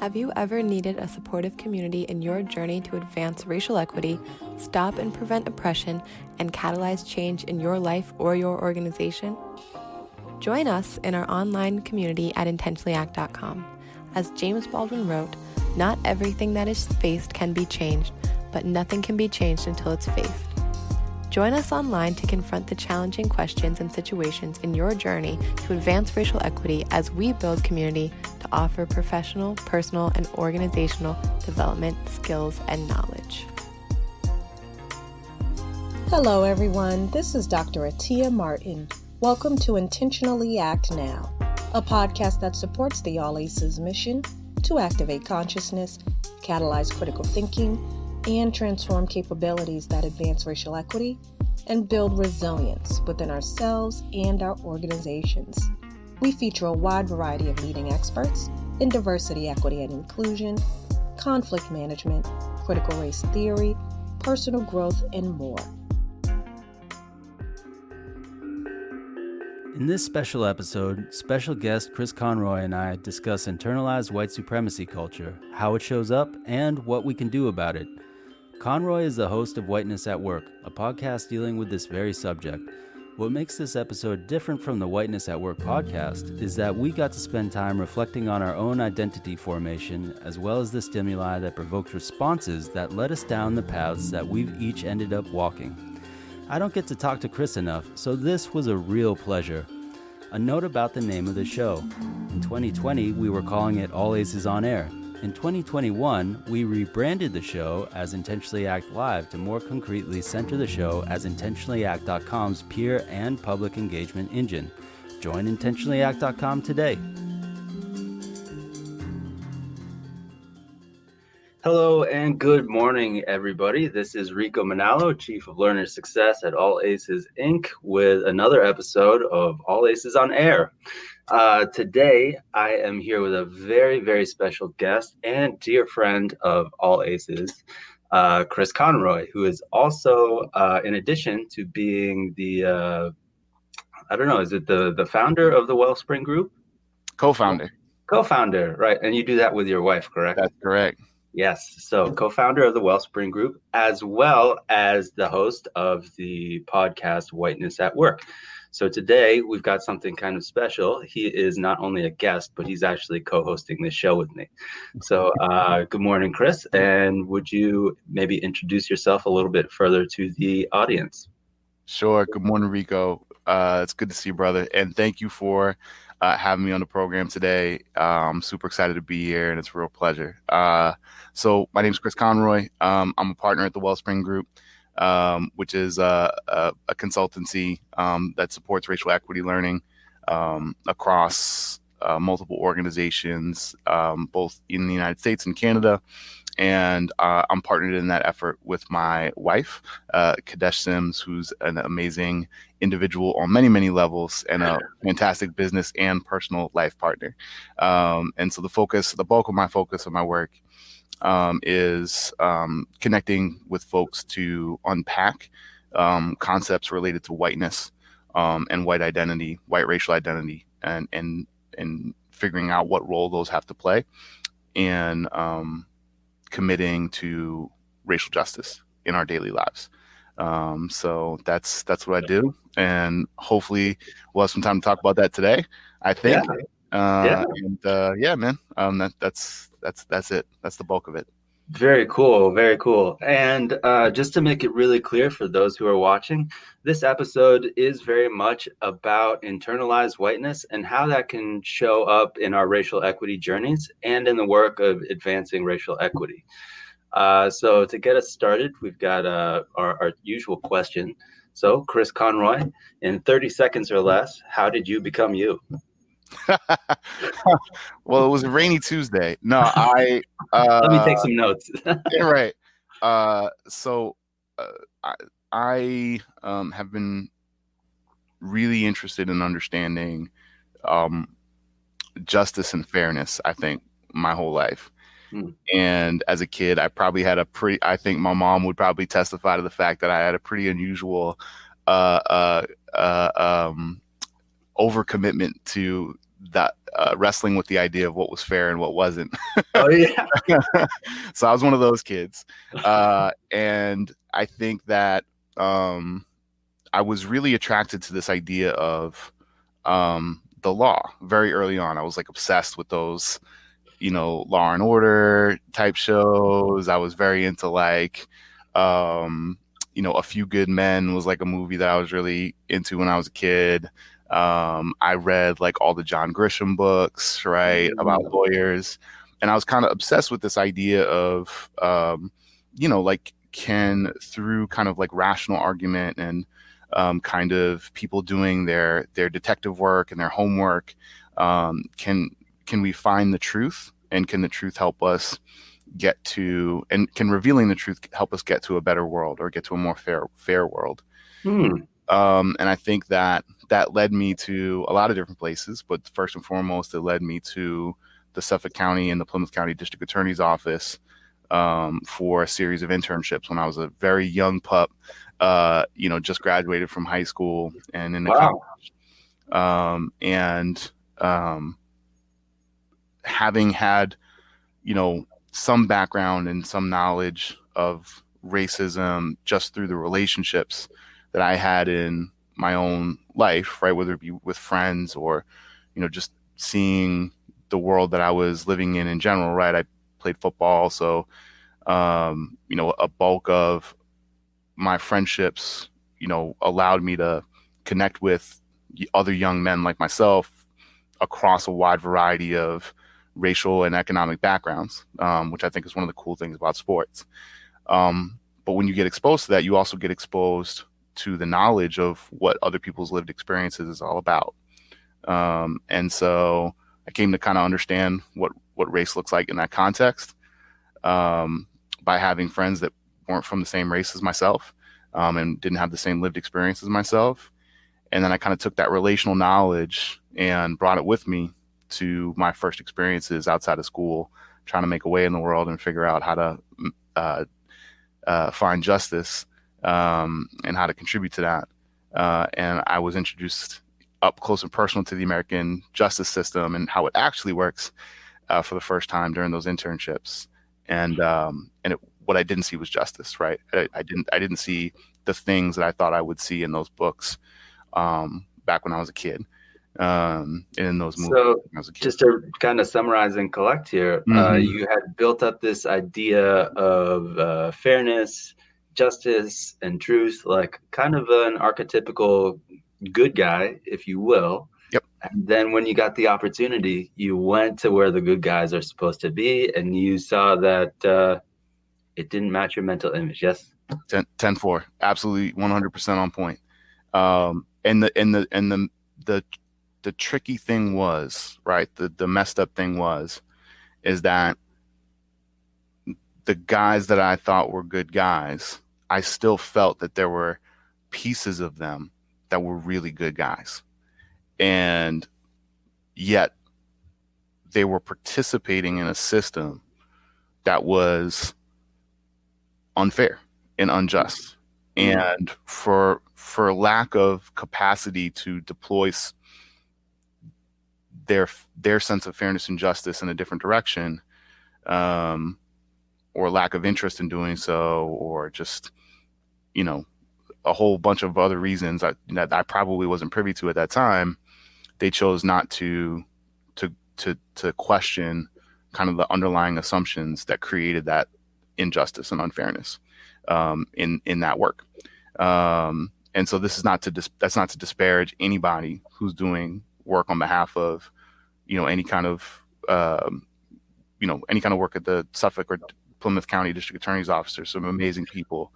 Have you ever needed a supportive community in your journey to advance racial equity, stop and prevent oppression, and catalyze change in your life or your organization? Join us in our online community at intentionallyact.com. As James Baldwin wrote, "Not everything that is faced can be changed, but nothing can be changed until it's faced." Join us online to confront the challenging questions and situations in your journey to advance racial equity as we build community to offer professional, personal, and organizational development, skills, and knowledge. Hello, everyone. This is Dr. Atia Martin. Welcome to Intentionally Act Now, a podcast that supports the All Aces mission to activate consciousness, catalyze critical thinking, and transform capabilities that advance racial equity and build resilience within ourselves and our organizations. We feature a wide variety of leading experts in diversity, equity, and inclusion, conflict management, critical race theory, personal growth, and more. In this special episode, special guest Chris Conroy and I discuss internalized white supremacy culture, how it shows up, and what we can do about it. Conroy is the host of Whiteness at Work, a podcast dealing with this very subject. What makes this episode different from the Whiteness at Work podcast is that we got to spend time reflecting on our own identity formation, as well as the stimuli that provoked responses that led us down the paths that we've each ended up walking. I don't get to talk to Chris enough, so this was a real pleasure. A note about the name of the show. In 2020, we were calling it All Aces on Air. In 2021, we rebranded the show as Intentionally Act Live to more concretely center the show as IntentionallyAct.com's peer and public engagement engine. Join IntentionallyAct.com today. Hello and good morning, everybody. This is Rico Manalo, Chief of Learner Success at All Aces Inc., with another episode of All Aces on Air. Today, I am here with a very, very special guest and dear friend of All Aces, Chris Conroy, who is also, in addition to being the, is it the founder of the Wellspring Group? Co-founder, right. And you do that with your wife, correct? That's correct. Yes. So co-founder of the Wellspring Group, as well as the host of the podcast Whiteness at Work. So today we've got something kind of special. He is not only a guest, but he's actually co-hosting this show with me. So good morning, Chris. And would you maybe introduce yourself a little bit further to the audience? Sure. Good morning, Rico. It's good to see you, brother. And thank you for having me on the program today. I'm super excited to be here, and it's a real pleasure. So my name is Chris Conroy. I'm a partner at the Wellspring Group, which is a consultancy that supports racial equity learning across multiple organizations, both in the United States and Canada. And I'm partnered in that effort with my wife, Kadesh Sims, who's an amazing individual on many, many levels and a fantastic business and personal life partner. And so the bulk of my focus of my work is connecting with folks to unpack concepts related to whiteness and white identity, white racial identity, and figuring out what role those have to play, and committing to racial justice in our daily lives. So that's what I do, and hopefully we'll have some time to talk about that today, I think. Yeah. Man, that's it. That's the bulk of it. Very cool. Very cool. And just to make it really clear for those who are watching, this episode is very much about internalized whiteness and how that can show up in our racial equity journeys and in the work of advancing racial equity. So to get us started, we've got our usual question. So Chris Conroy, in 30 seconds or less, how did you become you? Well, it was a rainy Tuesday. No, let me take some notes. Yeah, right. So I have been really interested in understanding justice and fairness, I think, my whole life. And as a kid, I probably had I think my mom would probably testify to the fact that I had a pretty unusual overcommitment to that wrestling with the idea of what was fair and what wasn't. Oh yeah. So I was one of those kids, and I think that I was really attracted to this idea of the law very early on. I was like obsessed with those, Law and Order type shows. I was very into like, A Few Good Men was like a movie that I was really into when I was a kid. I read like all the John Grisham books, right, about lawyers. And I was kind of obsessed with this idea of, like can through kind of like rational argument and kind of people doing their detective work and their homework, can we find the truth, and can the truth help us get to, and can revealing the truth help us get to a better world or get to a more fair world? And I think that led me to a lot of different places, but first and foremost, it led me to the Suffolk County and the Plymouth County District Attorney's Office for a series of internships when I was a very young pup, just graduated from high school and in the college. Having had, some background and some knowledge of racism just through the relationships that I had in my own life, right, whether it be with friends or, just seeing the world that I was living in general, right? I played football, so a bulk of my friendships, allowed me to connect with other young men like myself across a wide variety of racial and economic backgrounds, which I think is one of the cool things about sports. But when you get exposed to that, you also get exposed to the knowledge of what other people's lived experiences is all about. And so I came to kind of understand what race looks like in that context, by having friends that weren't from the same race as myself, and didn't have the same lived experience as myself. And then I kind of took that relational knowledge and brought it with me to my first experiences outside of school, trying to make a way in the world and figure out how to find justice, and how to contribute to that. And I was introduced up close and personal to the American justice system and how it actually works for the first time during those internships. And what I didn't see was justice, right? I didn't see the things that I thought I would see in those books back when I was a kid. In those movies. So when I was a kid. just to kind of summarize and collect here, you had built up this idea of fairness, justice, and truth, like kind of an archetypical good guy, if you will. Yep. And then when you got the opportunity, you went to where the good guys are supposed to be, and you saw that it didn't match your mental image. Yes. 10-4, absolutely 100% on point. The tricky thing was, right, the messed up thing is that the guys that I thought were good guys, I still felt that there were pieces of them that were really good guys. And yet they were participating in a system that was unfair and unjust. And for lack of capacity to deploy their sense of fairness and justice in a different direction, or lack of interest in doing so, or just, a whole bunch of other reasons that I probably wasn't privy to at that time, they chose not to question kind of the underlying assumptions that created that injustice and unfairness in that work. And so this is that's not to disparage anybody who's doing work on behalf of, any kind of work at the Suffolk or Plymouth County District Attorney's Office. There's some amazing people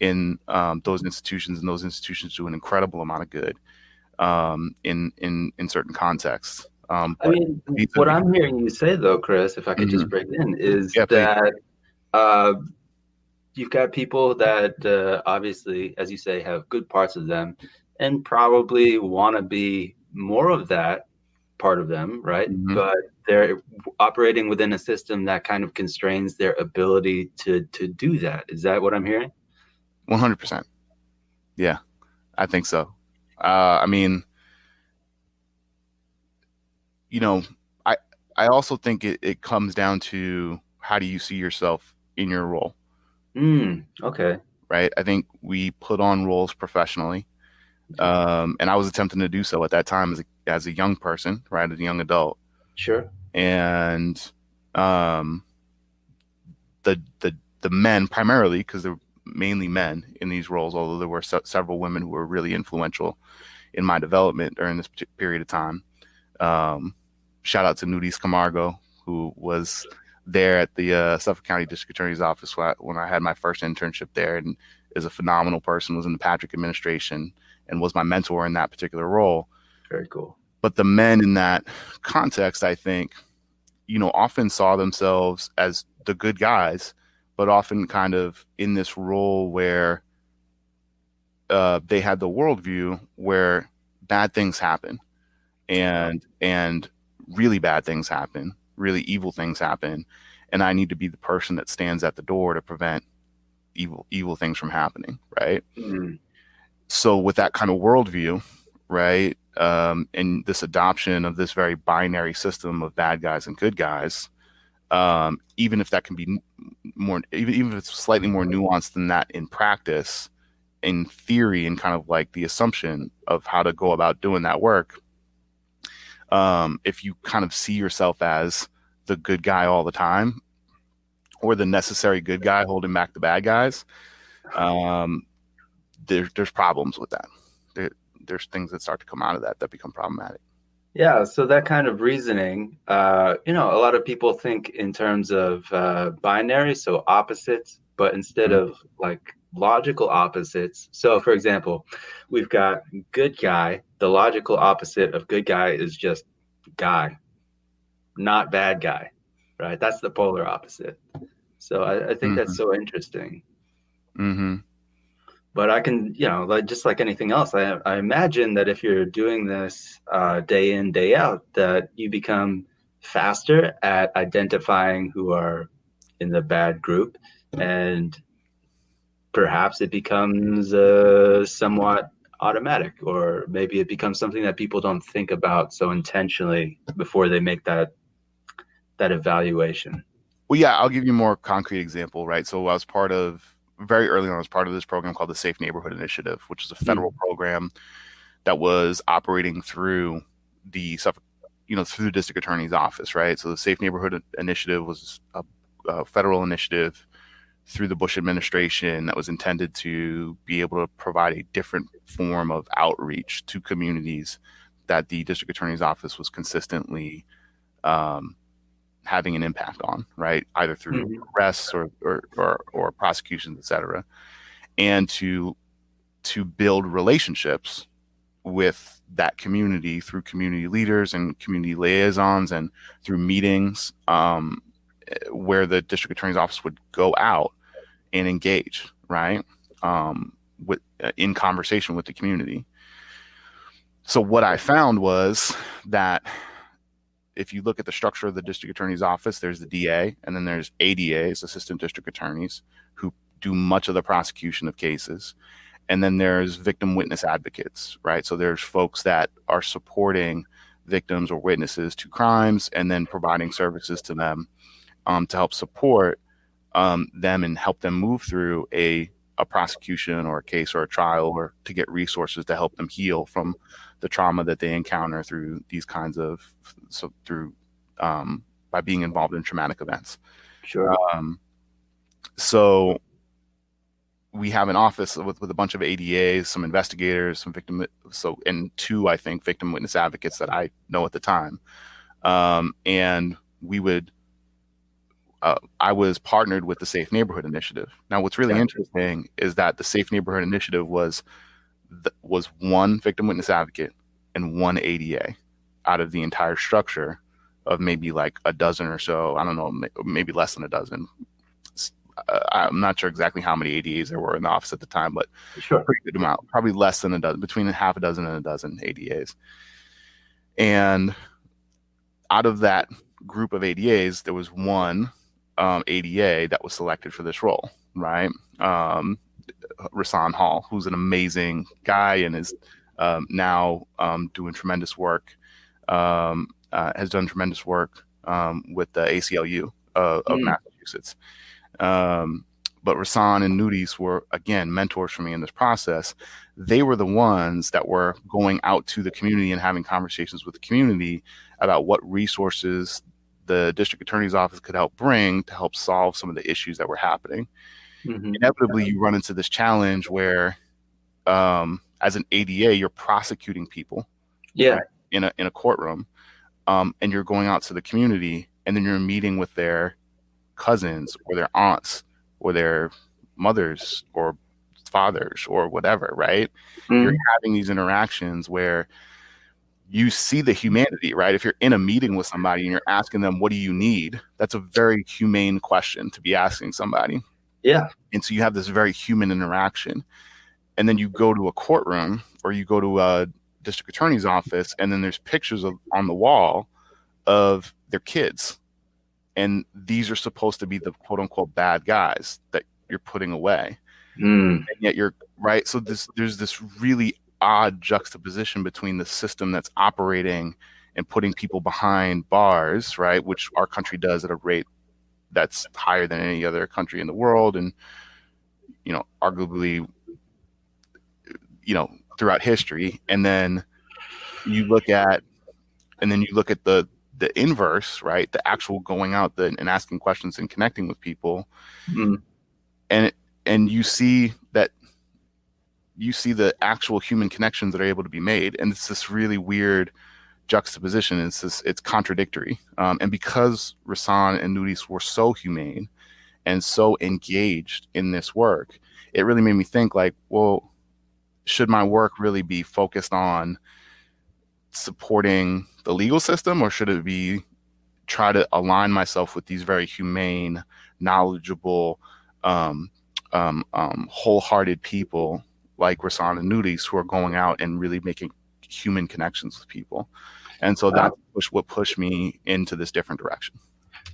in those institutions, and those institutions do an incredible amount of good in certain contexts. I mean, what I'm hearing you say, though, Chris, if I could just break in, is that you've got people that obviously, as you say, have good parts of them and probably want to be more of that part of them, right? But they're operating within a system that kind of constrains their ability to do that. Is that what I'm hearing? 100%. Yeah, I think so. I mean, you know, I I also think it comes down to how do you see yourself in your role, Okay. right? I think we put on roles professionally, and I was attempting to do so at that time as a young person, right, as a young adult, Sure. and um, the men primarily, because they're mainly men in these roles, although there were several women who were really influential in my development during this period of time. Um, Shout out to Nudis Camargo, who was there at the Suffolk County District Attorney's Office when I had my first internship there, and is a phenomenal person, was in the Patrick administration, and was my mentor in that particular role. Very cool. But the men in that context, I think, often saw themselves as the good guys, but often kind of in this role where they had the worldview where bad things happen, and really bad things happen, really evil things happen, and I need to be the person that stands at the door to prevent evil things from happening, right? So with that kind of worldview, right, and this adoption of this very binary system of bad guys and good guys, even if that can be more, even if it's slightly more nuanced than that in practice, in theory, and kind of like the assumption of how to go about doing that work, if you kind of see yourself as the good guy all the time, or the necessary good guy holding back the bad guys, there's problems with that. There's things that start to come out of that become problematic. Yeah, so that kind of reasoning, a lot of people think in terms of binary, so opposites, but instead of like logical opposites. So, for example, we've got good guy. The logical opposite of good guy is just guy, not bad guy, right? That's the polar opposite. So I think that's so interesting. But I can, like just like anything else, I imagine that if you're doing this day in, day out, that you become faster at identifying who are in the bad group, and perhaps it becomes somewhat automatic, or maybe it becomes something that people don't think about so intentionally before they make that evaluation. Well, yeah, I'll give you a more concrete example, right? So I was very early on, I was part of this program called the Safe Neighborhood Initiative, which is a federal program that was operating through the through the district attorney's office, right? So the Safe Neighborhood Initiative was a federal initiative through the Bush administration that was intended to be able to provide a different form of outreach to communities that the district attorney's office was consistently having an impact on, right? Either through arrests or prosecutions, et cetera, and to build relationships with that community through community leaders and community liaisons, and through meetings where the district attorney's office would go out and engage, right, in conversation with the community. So what I found was that if you look at the structure of the district attorney's office, there's the DA, and then there's ADAs, assistant district attorneys, who do much of the prosecution of cases. And then there's victim witness advocates, right? So there's folks that are supporting victims or witnesses to crimes, and then providing services to them to help support them and help them move through a prosecution or a case or a trial, or to get resources to help them heal from the trauma that they encounter through these kinds of, by being involved in traumatic events. Sure. So we have an office with a bunch of ADAs, some investigators, and two, I think, victim witness advocates that I know at the time. And we would, I was partnered with the Safe Neighborhood Initiative. Now, what's really interesting is that the Safe Neighborhood Initiative was one victim witness advocate and one ADA out of the entire structure of maybe like a dozen or so. I don't know, maybe less than a dozen. I'm not sure exactly how many ADAs there were in the office at the time, but a pretty good amount, probably less than a dozen, between half a dozen and a dozen ADAs. And out of that group of ADAs, there was one ADA that was selected for this role, right? Rasan Hall, who's an amazing guy and is now doing tremendous work has done tremendous work with the ACLU of Massachusetts. But Rasan and Nudis were, again, mentors for me in this process. They were the ones that were going out to the community and having conversations with the community about what resources the district attorney's office could help bring to help solve some of the issues that were happening. Inevitably, you run into this challenge where, as an ADA, you're prosecuting people right, in a courtroom, and you're going out to the community, and then you're meeting with their cousins or their aunts or their mothers or fathers or whatever, right? You're having these interactions where you see the humanity, right? If you're in a meeting with somebody and you're asking them, what do you need? That's a very humane question to be asking somebody. Yeah. And so you have this very human interaction. And then you go to a courtroom or you go to a district attorney's office, and then there's pictures on the wall of their kids. And these are supposed to be the quote unquote bad guys that you're putting away. And yet you're right. So there's this really odd juxtaposition between the system that's operating and putting people behind bars, right? Which our country does at a rate that's higher than any other country in the world. And, arguably, throughout history. And then you look at the inverse, right? The actual going out and asking questions and connecting with people. And you see the actual human connections that are able to be made. And it's this really weird juxtaposition. It's contradictory. And because Rasan and Nudis were so humane and so engaged in this work, it really made me think like, well, should my work really be focused on supporting the legal system, or should it be try to align myself with these very humane, knowledgeable, wholehearted people like Rasan and Nudis who are going out and really making human connections with people? And so that's what pushed me into this different direction.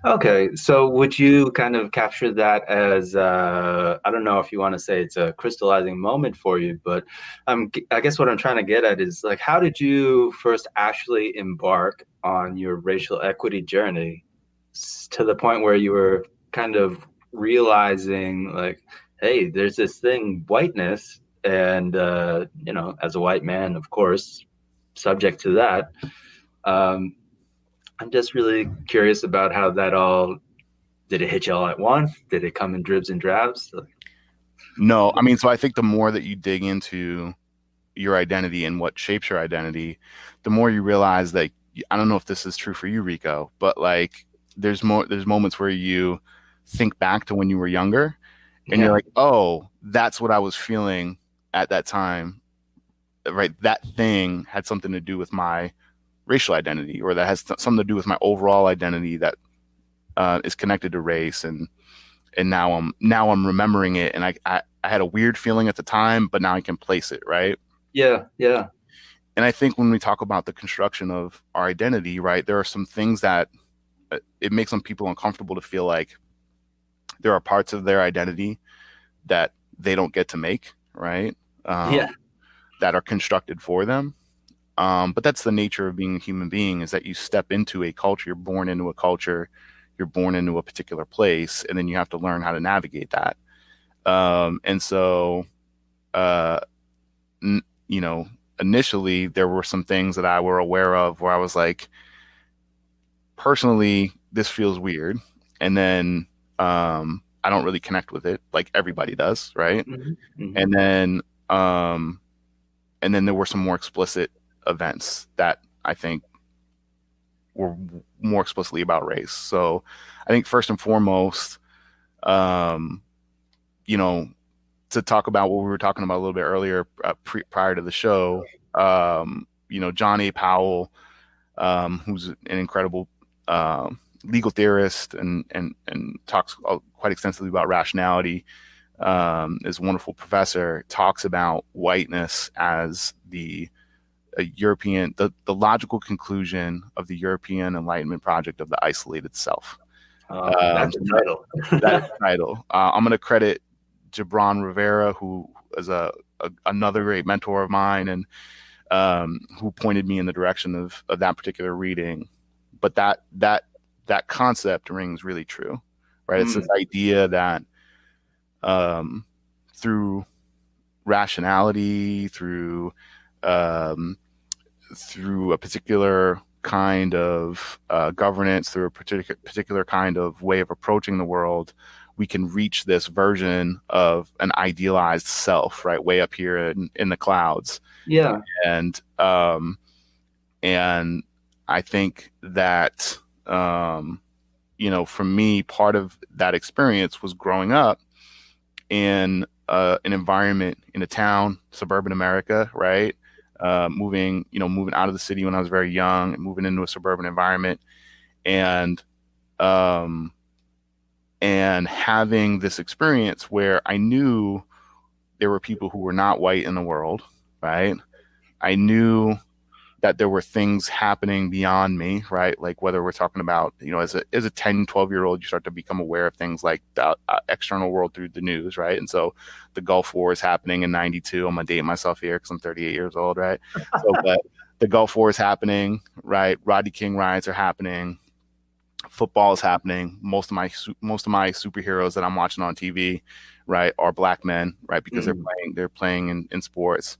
Okay, so would you kind of capture that as, I don't know if you want to say it's a crystallizing moment for you, but I guess what I'm trying to get at is like, how did you first actually embark on your racial equity journey to the point where you were kind of realizing like, hey, there's this thing, whiteness, and, as a white man, of course, subject to that, I'm just really curious about how that all, did it hit you all at once? Did it come in dribs and drabs? No, I mean, so I think the more that you dig into your identity and what shapes your identity, the more you realize that, I don't know if this is true for you, Rico, but like there's moments where you think back to when you were younger and you're like, oh, that's what I was feeling at that time, right? That thing had something to do with my racial identity, or that has something to do with my overall identity that is connected to race. And now I'm remembering it. And I had a weird feeling at the time, but now I can place it. Right. Yeah. Yeah. And I think when we talk about the construction of our identity, right, there are some things that it makes some people uncomfortable to feel like there are parts of their identity that they don't get to make. Right. That are constructed for them. But that's the nature of being a human being, is that you step into a culture, you're born into a culture, you're born into a particular place, and then you have to learn how to navigate that. And so, initially there were some things that I were aware of where I was like, personally, this feels weird. And then I don't really connect with it like everybody does, right? And then there were some more explicit events that I think were more explicitly about race. So I think first and foremost, to talk about what we were talking about a little bit earlier, prior to the show, John A. Powell, who's an incredible legal theorist and talks quite extensively about rationality, is a wonderful professor, talks about whiteness as the logical conclusion of the European Enlightenment project of the isolated self. That's the title. That's the title. I'm going to credit Gibran Rivera, who is another great mentor of mine, and who pointed me in the direction of that particular reading but that concept rings really true, right? It's this idea that through rationality, through a particular kind of governance, through a particular kind of way of approaching the world, we can reach this version of an idealized self, right, way up here in the clouds. Yeah. And I think that for me, part of that experience was growing up in an environment, in a town, suburban America, right? Moving out of the city when I was very young and moving into a suburban environment, and having this experience where I knew there were people who were not white in the world, right? I knew that there were things happening beyond me, right? Like whether we're talking about, as a 10, 12-year-old, you start to become aware of things like the external world through the news, right? And so the Gulf War is happening in 92. I'm going to date myself here because I'm 38 years old, right? So, but the Gulf War is happening, right? Rodney King riots are happening. Football is happening. Most of my superheroes that I'm watching on TV, right, are black men, right? Because they're playing in sports,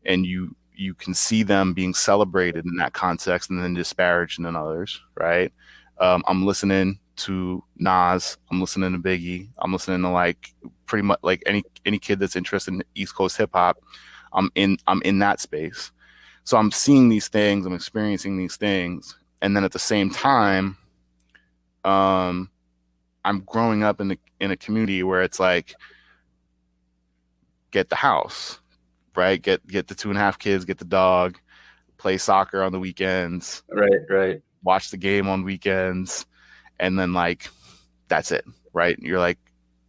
and you can see them being celebrated in that context and then disparaged in others, right? I'm listening to Nas, I'm listening to Biggie, I'm listening to like pretty much like any kid that's interested in East Coast hip hop. I'm in that space. So I'm seeing these things, I'm experiencing these things, and then at the same time, I'm growing up in a community where it's like, get the house, right? Get the 2.5 kids, get the dog, play soccer on the weekends, right. Watch the game on weekends, and then like that's it, right? You're like,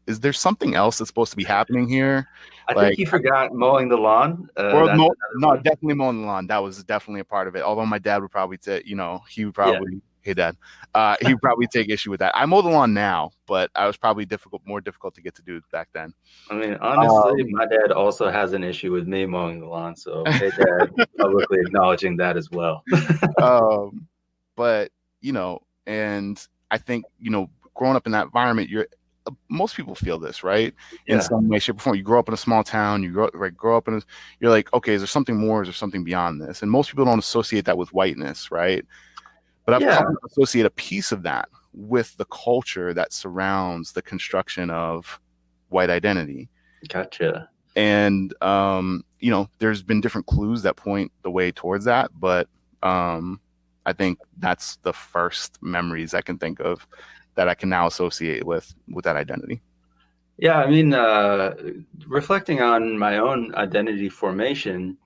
is there something else that's supposed to be happening here? I think you forgot mowing the lawn. Definitely mowing the lawn. That was definitely a part of it. Although my dad would probably he would probably. Yeah. Hey, Dad. He would probably take issue with that. I mow the lawn now, but I was probably more difficult to get to do back then. I mean, honestly, my dad also has an issue with me mowing the lawn. So, hey, Dad, publicly acknowledging that as well. But, and I think, growing up in that environment, most people feel this, right? In some way, shape, or form. You grow up in a small town, you grow up you're like, okay, is there something more? Is there something beyond this? And most people don't associate that with whiteness, right? But I've come to associate a piece of that with the culture that surrounds the construction of white identity. Gotcha. And, there's been different clues that point the way towards that. But I think that's the first memories I can think of that I can now associate with that identity. Yeah, I mean, reflecting on my own identity formation,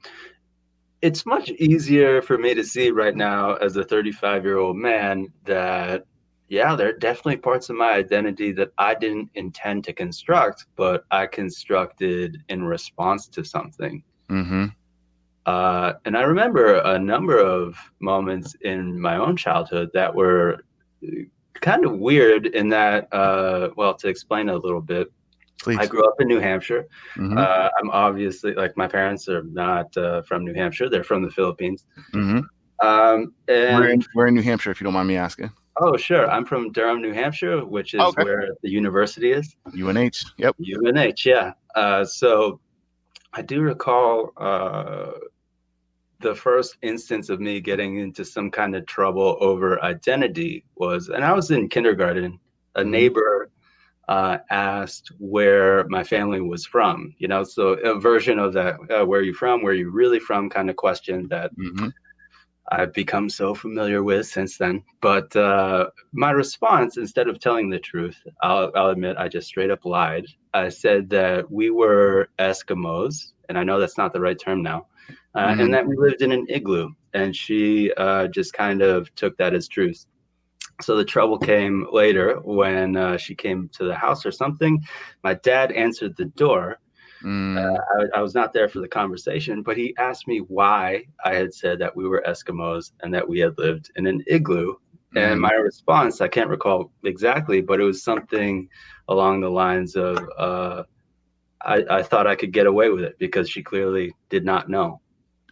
it's much easier for me to see right now as a 35-year-old man that, there are definitely parts of my identity that I didn't intend to construct, but I constructed in response to something. Mm-hmm. And I remember a number of moments in my own childhood that were kind of weird in that, to explain a little bit, Please. I grew up in New Hampshire. Mm-hmm. I'm obviously, like, my parents are not from New Hampshire. They're from the Philippines. Mm-hmm. And we're in New Hampshire, if you don't mind me asking. Oh, sure. I'm from Durham, New Hampshire, which is where the university is. UNH. Yep. UNH, yeah. So I do recall the first instance of me getting into some kind of trouble over identity was, and I was in kindergarten, a neighbor asked where my family was from, so a version of that, where are you from, where are you really from kind of question that I've become so familiar with since then. But my response, instead of telling the truth, I'll admit I just straight up lied. I said that we were Eskimos, and I know that's not the right term now, and that we lived in an igloo. And she just kind of took that as truth. So the trouble came later when she came to the house or something. My dad answered the door. I was not there for the conversation, but he asked me why I had said that we were Eskimos and that we had lived in an igloo. And my response, I can't recall exactly, but it was something along the lines of, I thought I could get away with it because she clearly did not know.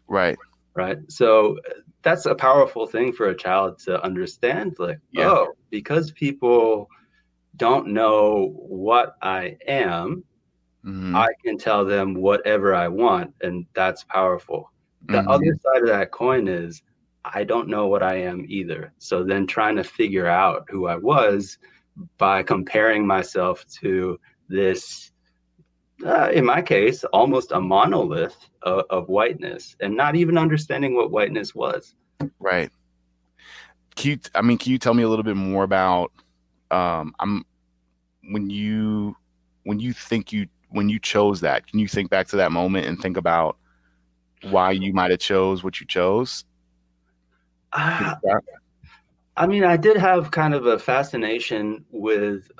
Right. Right. So that's a powerful thing for a child to understand. Like, Yeah. because people don't know what I am, Mm-hmm. I can tell them whatever I want, and that's powerful. The Mm-hmm. other side of that coin is I don't know what I am either. So then trying to figure out who I was by comparing myself to this, in my case, almost a monolith of whiteness, and not even understanding what whiteness was. Right. Can you tell me a little bit more about I'm when you when you chose that, can you think back to that moment and think about why you might have chose what you chose? Uh, I mean, I did have kind of a fascination with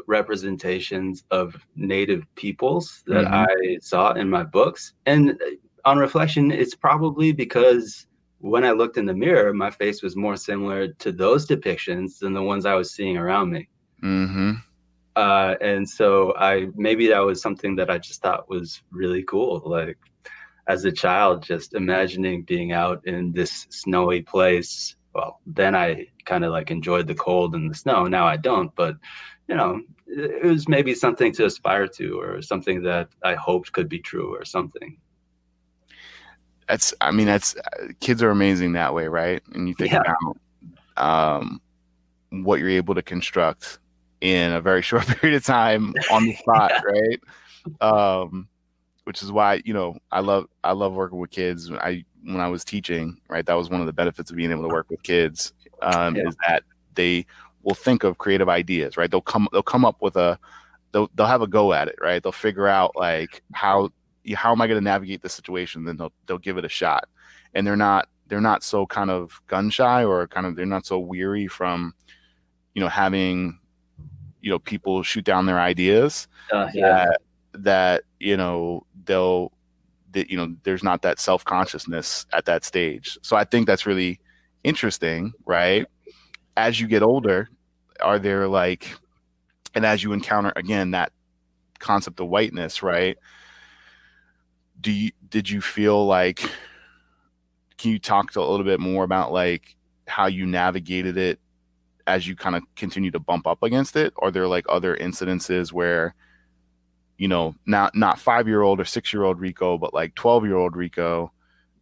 representations of Native peoples that Mm-hmm. I saw in my books. And on reflection, it's probably because when I looked in the mirror, my face was more similar to those depictions than the ones I was seeing around me. Mm-hmm. And so maybe that was something that I just thought was really cool. Like, as a child, just imagining being out in this snowy place. Well, then I kind of like enjoyed the cold and the snow. Now I don't, but it was maybe something to aspire to, or something that I hoped could be true, or something. That's kids are amazing that way, right? And you think Yeah, about what you're able to construct in a very short period of time on the spot, yeah, right? Which is why, I love working with kids. When I was teaching, right, that was one of the benefits of being able to work with kids, yeah, is that they will think of creative ideas, right? They'll come up with they'll have a go at it, right? They'll figure out like how am I going to navigate this situation? Then they'll give it a shot, and they're not so kind of gun shy, or kind of they're not so weary from having people shoot down their ideas, yeah. that there's not that self-consciousness at that stage. So I think that's really interesting, right? As you get older, are there and as you encounter again that concept of whiteness, right? Did you feel like, can you talk a little bit more about like how you navigated it as you kind of continue to bump up against it? Are there like other incidences where not 5-year-old or 6-year-old Rico, but like 12-year-old Rico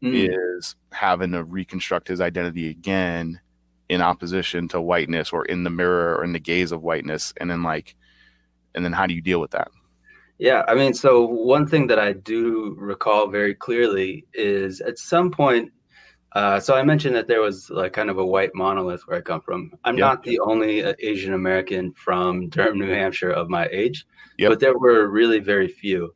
is having to reconstruct his identity again in opposition to whiteness, or in the mirror or in the gaze of whiteness, and then how do you deal with that? Yeah, I mean, so one thing that I do recall very clearly is at some point, so I mentioned that there was like kind of a white monolith where I come from. I'm Yep. not the only Asian American from Durham, New Hampshire of my age, Yep. but there were really very few.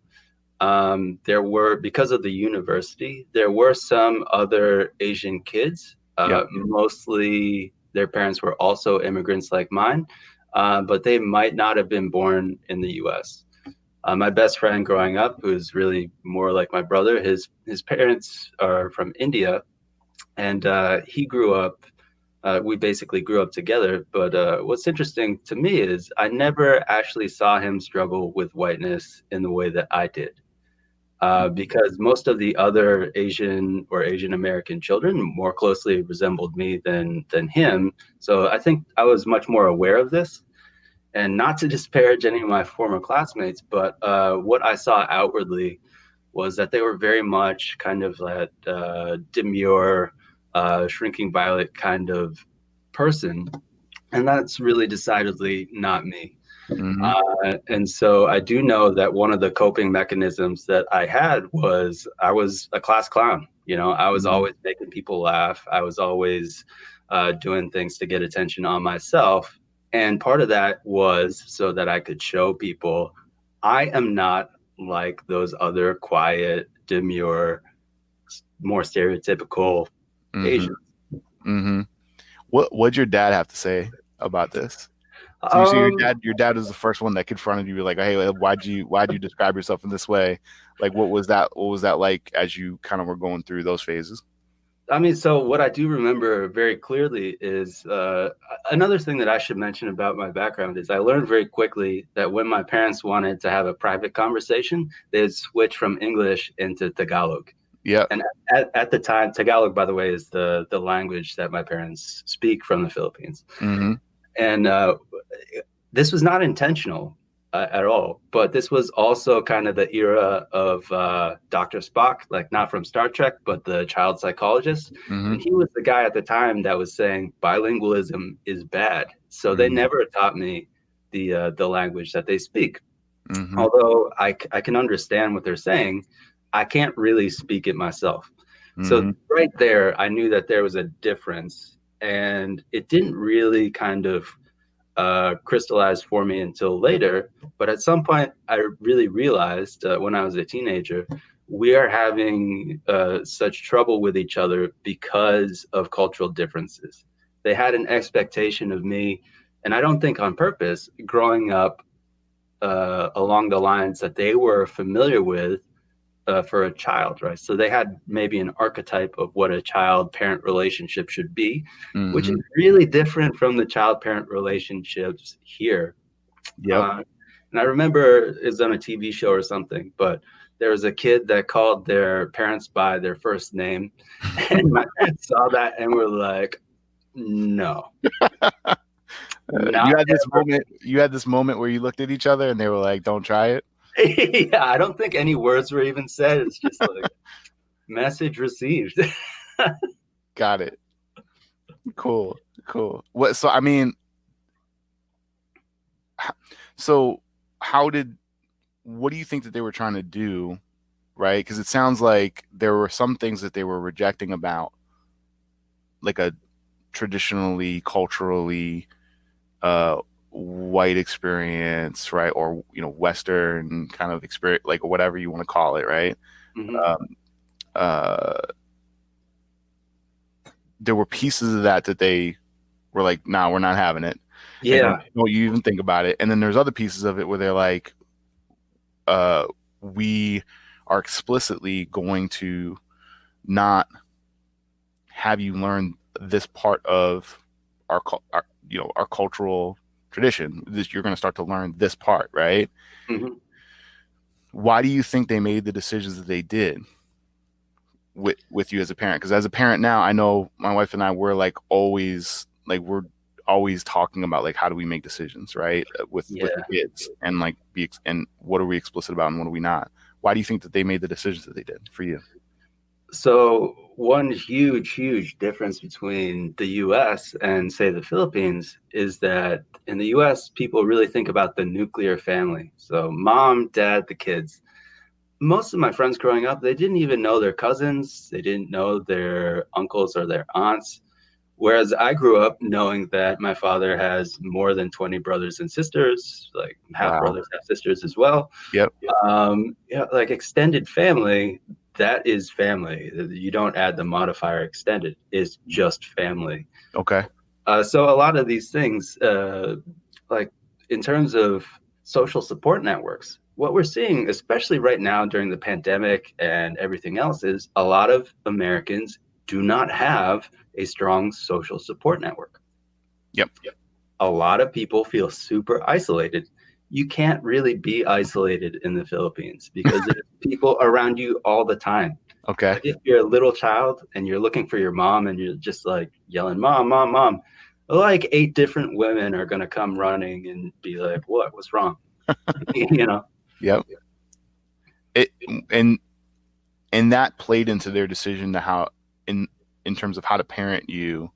There were, because of the university, there were some other Asian kids. Yep. Mostly their parents were also immigrants like mine, but they might not have been born in the US. My best friend growing up, who's really more like my brother, his parents are from India, and he grew up. We basically grew up together. But what's interesting to me is I never actually saw him struggle with whiteness in the way that I did. Because most of the other Asian or Asian American children more closely resembled me than him. So I think I was much more aware of this. And not to disparage any of my former classmates, but what I saw outwardly was that they were very much kind of that demure, shrinking violet kind of person. And that's really decidedly not me. Mm-hmm. And so I do know that one of the coping mechanisms that I had was I was a class clown. I was Mm-hmm. always making people laugh. I was always doing things to get attention on myself. And part of that was so that I could show people I am not like those other quiet, demure, more stereotypical Mm-hmm. Asians. Mm-hmm. What'd your dad have to say about this? So you see Um, your dad was the first one that confronted you, like, hey, why'd you describe yourself in this way? Like, what was that like as you kind of were going through those phases? I mean, so what I do remember very clearly is another thing that I should mention about my background is I learned very quickly that when my parents wanted to have a private conversation, they'd switch from English into Tagalog. Yeah. And at the time, Tagalog, by the way, is the language that my parents speak from the Philippines. Mm-hmm. And this was not intentional at all, but this was also kind of the era of Dr. Spock, like not from Star Trek, but the child psychologist. Mm-hmm. And he was the guy at the time that was saying bilingualism is bad. So they Mm-hmm. never taught me the language that they speak. Mm-hmm. Although I can understand what they're saying, I can't really speak it myself. Mm-hmm. So right there, I knew that there was a difference, and it didn't really kind of crystallized for me until later. But at some point, I really realized when I was a teenager, we are having such trouble with each other because of cultural differences. They had an expectation of me, and I don't think on purpose, growing up along the lines that they were familiar with for a child, right? So they had maybe an archetype of what a child-parent relationship should be, which Mm-hmm. is really different from the child-parent relationships here. Yep. And I remember it was on a TV show or something, but there was a kid that called their parents by their first name, and my parents saw that and were like, "No, You not had this ever." moment. You had this moment where you looked at each other and they were like, "Don't try it." Yeah, I don't think any words were even said. It's just like message received. Got it. Cool. What? So I mean, so how did? What do you think that they were trying to do? Right? Because it sounds like there were some things that they were rejecting about, like a traditionally, culturally, white experience, right? Or Western kind of experience, like whatever you want to call it, right? Mhm. There were pieces of that they were like, "Nah, we're not having it." Yeah. And don't you even think about it. And then there's other pieces of it where they're like, we are explicitly going to not have you learn this part of our cultural tradition. You're going to start to learn this part, right? Mhm. Why do you think they made the decisions that they did with you as a parent? Because as a parent now, I know my wife and I, we're always talking about like, how do we make decisions, right? With Yeah. kids, and like and what are we explicit about and what are we not? Why do you think that they made the decisions that they did for you? So one huge difference between the US and say the Philippines is that in the US, people really think about the nuclear family. So mom, dad, the kids. Most of my friends growing up, they didn't even know their cousins. They didn't know their uncles or their aunts. Whereas I grew up knowing that my father has more than 20 brothers and sisters, like half Wow. brothers, half sisters as well. Yep. Like extended family, that is family. You don't add the modifier extended, it's just family. Okay. So a lot of these things, like in terms of social support networks, what we're seeing, especially right now during the pandemic and everything else, is a lot of Americans do not have a strong social support network. Yep. A lot of people feel super isolated. You can't really be isolated in the Philippines because there's people around you all the time. Okay. Like if you're a little child and you're looking for your mom and you're just like yelling, "Mom, mom, mom," like 8 different women are going to come running and be like, what's wrong? Yep. It and that played into their decision to how in terms of how to parent you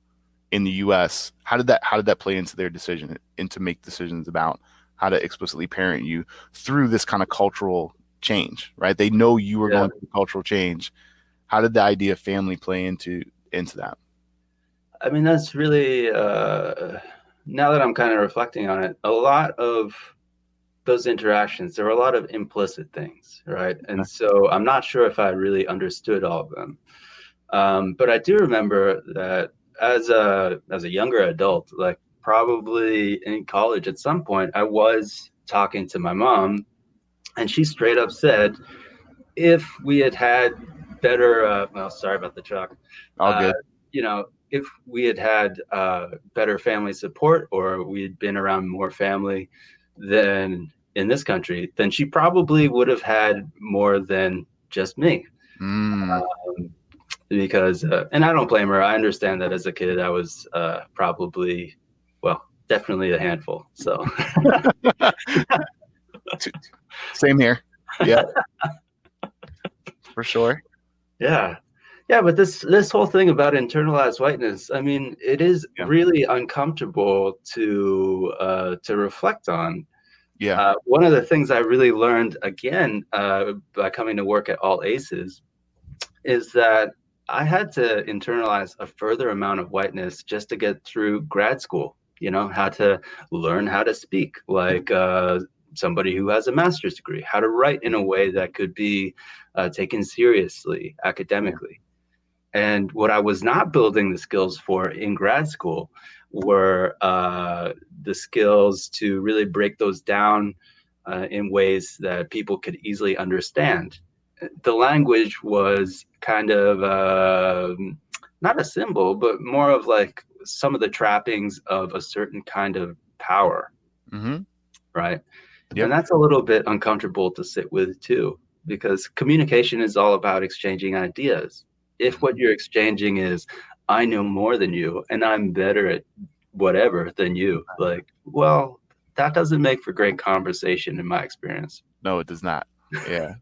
in the US. How did that play into their decision and to make decisions about how to explicitly parent you through this kind of cultural change, right? They know you were going through cultural change. How did the idea of family play into that? I mean, that's really, now that I'm kind of reflecting on it, a lot of those interactions, there were a lot of implicit things, right? And so I'm not sure if I really understood all of them. But I do remember that as a younger adult, like probably in college at some point, I was talking to my mom, and she straight up said, if we had better, well, sorry about the truck. All good. If we had better family support, or we had been around more family than in this country, then she probably would have had more than just me. Mm. Because, and I don't blame her. I understand that as a kid, I was probably, well, definitely a handful. So Same here. Yeah, for sure. yeah. Yeah, but this whole thing about internalized whiteness, I mean, it is Yeah. really uncomfortable to reflect on. Yeah. One of the things I really learned again by coming to work at All Aces is that I had to internalize a further amount of whiteness just to get through grad school. You know, how to learn how to speak like somebody who has a master's degree, how to write in a way that could be taken seriously academically. And what I was not building the skills for in grad school were the skills to really break those down in ways that people could easily understand. The language was kind of not a symbol, but more of like some of the trappings of a certain kind of power, Mm-hmm. right? Yep. And that's a little bit uncomfortable to sit with too, because communication is all about exchanging ideas. If what you're exchanging is, I know more than you and I'm better at whatever than you, like, well, that doesn't make for great conversation in my experience. No, it does not. Yeah.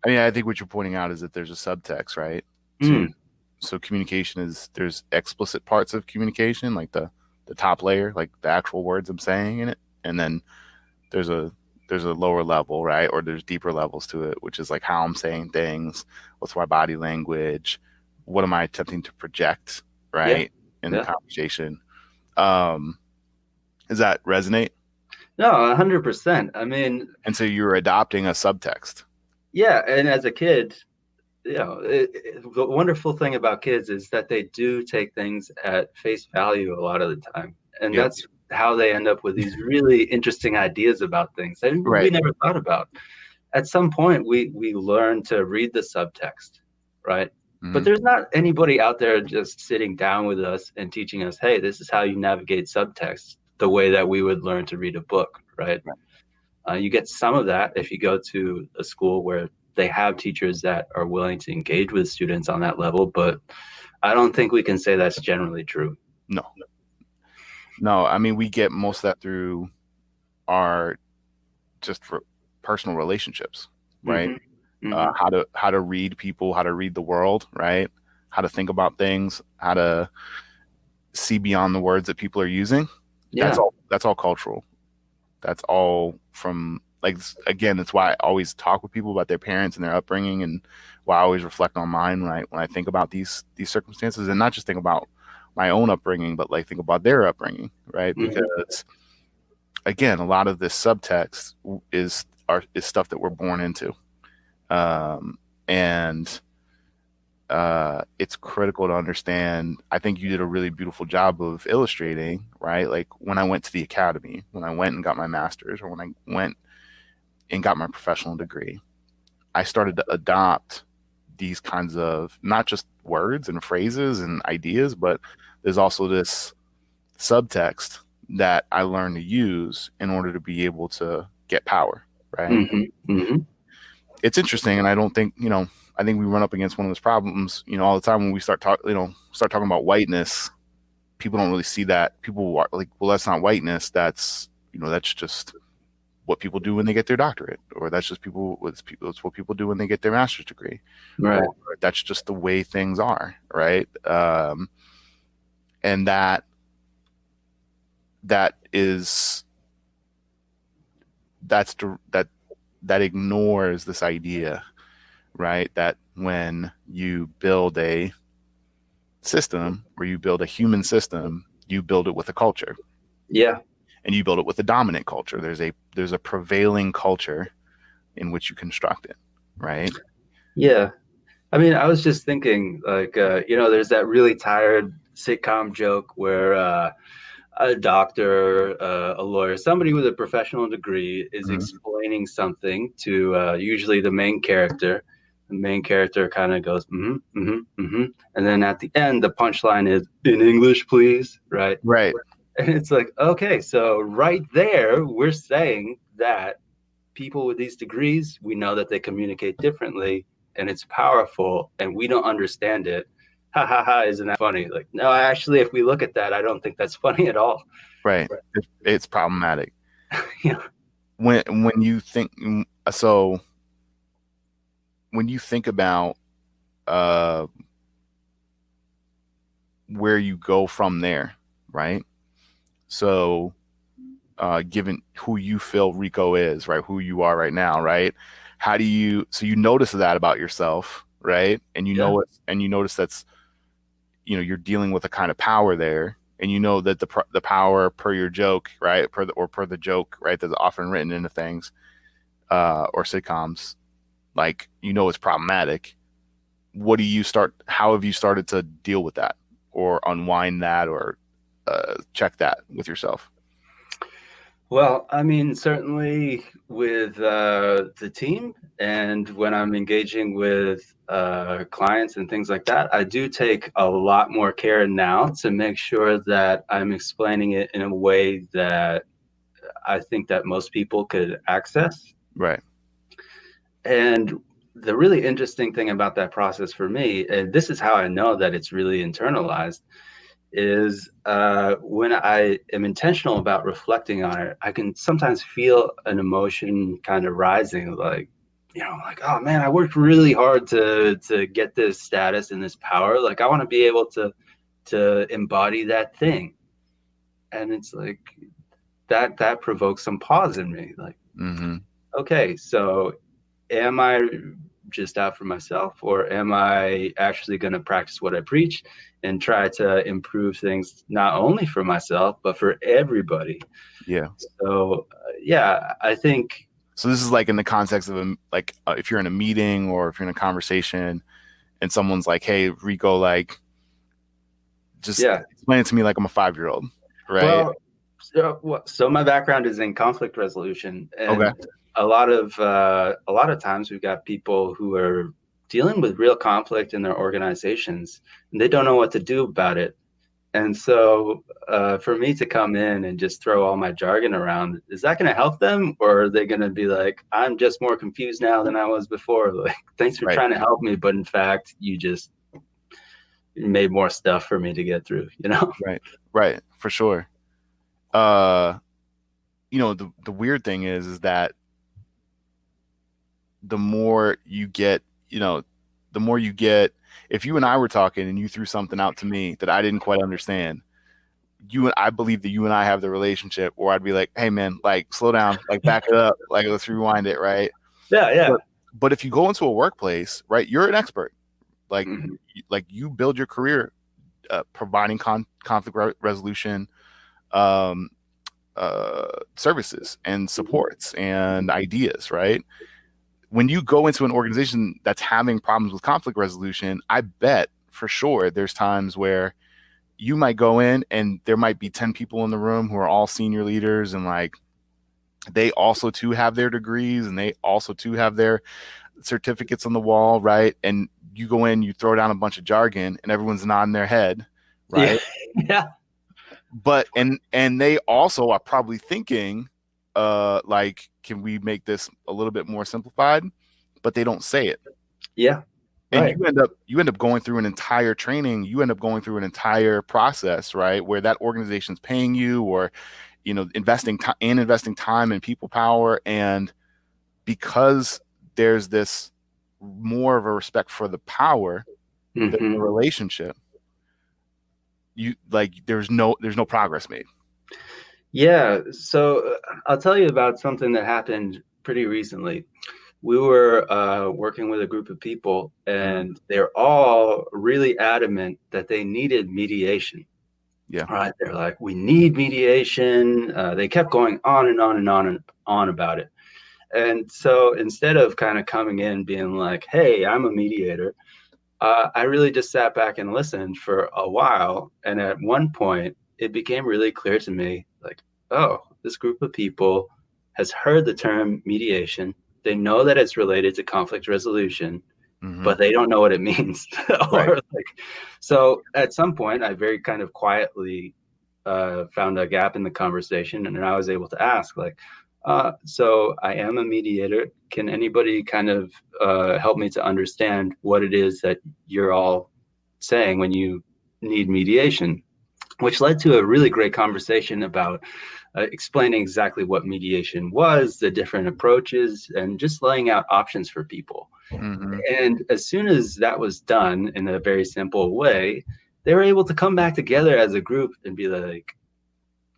I mean, I think what you're pointing out is that there's a subtext, right? Mm. So communication there's explicit parts of communication, like the top layer, like the actual words I'm saying in it, and then there's a lower level, right? Or there's deeper levels to it, which is like how I'm saying things, what's my body language, what am I attempting to project, right? In the conversation. Does that resonate? No, 100%. I mean, and so you're adopting a subtext. Yeah, and as a kid, you know, the wonderful thing about kids is that they do take things at face value a lot of the time, and Yep. that's how they end up with these really interesting ideas about things that we never thought about. At some point, we learn to read the subtext, right? Mm-hmm. But there's not anybody out there just sitting down with us and teaching us, hey, this is how you navigate subtext the way that we would learn to read a book, right? You get some of that if you go to a school where they have teachers that are willing to engage with students on that level, but I don't think we can say that's generally true. No, I mean, we get most of that through our just for personal relationships, right? Mm-hmm. Mm-hmm. How to read people, how to read the world, right? How to think about things, how to see beyond the words that people are using. Yeah. That's all cultural. That's all from, like, again, that's why I always talk with people about their parents and their upbringing, and why I always reflect on mine when I think about these circumstances, and not just think about my own upbringing, but like think about their upbringing, right? Mm-hmm. Because again, a lot of this subtext is stuff that we're born into, and it's critical to understand. I think you did a really beautiful job of illustrating, right? Like when I went to the academy, when I went and got my master's, or when I went and got my professional degree, I started to adopt these kinds of not just words and phrases and ideas, but there's also this subtext that I learned to use in order to be able to get power, right? Mm-hmm. Mm-hmm. It's interesting, and I don't think, I think we run up against one of those problems, all the time when we start talking about whiteness. People don't really see that. People are like, well, that's not whiteness. That's, that's just what people do when they get their doctorate, or that's just that's what people do when they get their master's degree, right? Or that's just the way things are, right? And that ignores this idea, right? That when you build a system, or you build a human system, you build it with a culture. Yeah. And you build it with a dominant culture. There's a prevailing culture in which you construct it, right? Yeah. I mean, I was just thinking, like, there's that really tired sitcom joke where a doctor, a lawyer, somebody with a professional degree is Mhm. explaining something to usually the main character. The main character kind of goes, mm-hmm, mm-hmm, mm-hmm. And then at the end, the punchline is, in English, please, right? Right. And it's like, okay, so right there, we're saying that people with these degrees, we know that they communicate differently and it's powerful and we don't understand it. Ha ha ha, isn't that funny? Like, no, actually, if we look at that, I don't think that's funny at all. Right. It's problematic. Yeah. When you think so, when you think about where you go from there, right? So, given who you feel Rico is, right? Who you are right now, right? How do you, so you notice that about yourself, right? And you know it, and you notice that's, you're dealing with a kind of power there, and you know that the power per your joke, right? Per the joke, right? That's often written into things, or sitcoms, like, it's problematic. How have you started to deal with that or unwind that or check that with yourself? Well, I mean, certainly with the team and when I'm engaging with clients and things like that, I do take a lot more care now to make sure that I'm explaining it in a way that I think that most people could access. Right. And the really interesting thing about that process for me, and this is how I know that it's really internalized, is when I am intentional about reflecting on it, I can sometimes feel an emotion kind of rising, like, like, oh man, I worked really hard to get this status and this power. Like, I want to be able to embody that thing. And it's like that provokes some pause in me. Like, okay, so am I just out for myself, or am I actually going to practice what I preach and try to improve things not only for myself but for everybody? Yeah. So yeah, I think so. This is like in the context of if you're in a meeting or if you're in a conversation and someone's like, "Hey, Rico, like, just explain it to me like I'm a 5-year-old," right? Well, so my background is in conflict resolution, and Okay. a lot of times we've got people who are dealing with real conflict in their organizations, and they don't know what to do about it. And so for me to come in and just throw all my jargon around, is that going to help them, or are they going to be like, I'm just more confused now than I was before? Like, thanks for trying to help me, but in fact, you just made more stuff for me to get through, Right. For sure. The weird thing is that the more you get, if you and I were talking and you threw something out to me that I didn't quite understand, I believe that you and I have the relationship where I'd be like, hey man, like, slow down, like, back it up, like, let's rewind it. Right. Yeah. But if you go into a workplace, right, you're an expert, like, like, you build your career providing conflict resolution services and supports and ideas, right? When you go into an organization that's having problems with conflict resolution, I bet for sure there's times where you might go in and there might be 10 people in the room who are all senior leaders, and like, they also too have their degrees and they also too have their certificates on the wall, right? And you go in, you throw down a bunch of jargon and everyone's nodding their head, right? Yeah. But and they also are probably thinking, like, can we make this a little bit more simplified? But they don't say it. Yeah. And you end up going through an entire training, you end up going through an entire process, right? Where that organization's paying you, or, investing time and people power. And because there's this more of a respect for the power than the relationship, there's no progress made. Yeah. So I'll tell you about something that happened pretty recently. We were working with a group of people, and they're all really adamant that they needed mediation. Yeah. All right. They're like, we need mediation. They kept going on and on and on and on about it. And so instead of kind of coming in being like, hey, I'm a mediator, I really just sat back and listened for a while. And at one point, it became really clear to me, like, oh, this group of people has heard the term mediation. They know that it's related to conflict resolution, but they don't know what it means. So at some point, I very kind of quietly found a gap in the conversation, and I was able to ask, like, So I am a mediator. Can anybody kind of help me to understand what it is that you're all saying when you need mediation? Which led to a really great conversation about explaining exactly what mediation was, the different approaches, and just laying out options for people. Mm-hmm. And as soon as that was done in a very simple way, they were able to come back together as a group and be like,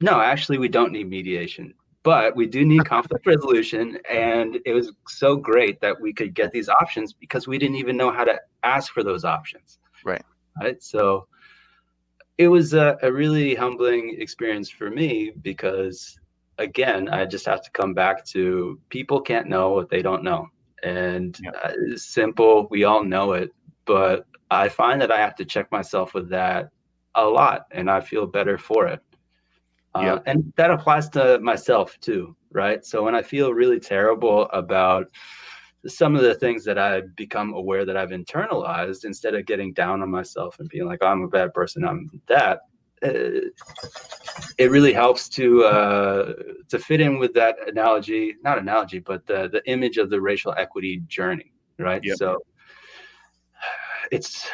no, actually, we don't need mediation, but we do need conflict resolution. And it was so great that we could get these options because we didn't even know how to ask for those options. Right. Right. So it was a really humbling experience for me because, again, I just have to come back to people can't know what they don't know. And it's simple. We all know it. But I find that I have to check myself with that a lot, and I feel better for it. And that applies to myself too, right? So when I feel really terrible about some of the things that I've become aware that I've internalized, instead of getting down on myself and being like, oh, I'm a bad person, I'm that, it really helps to fit in with that analogy, not analogy, but the image of the racial equity journey, right? Yep. So it's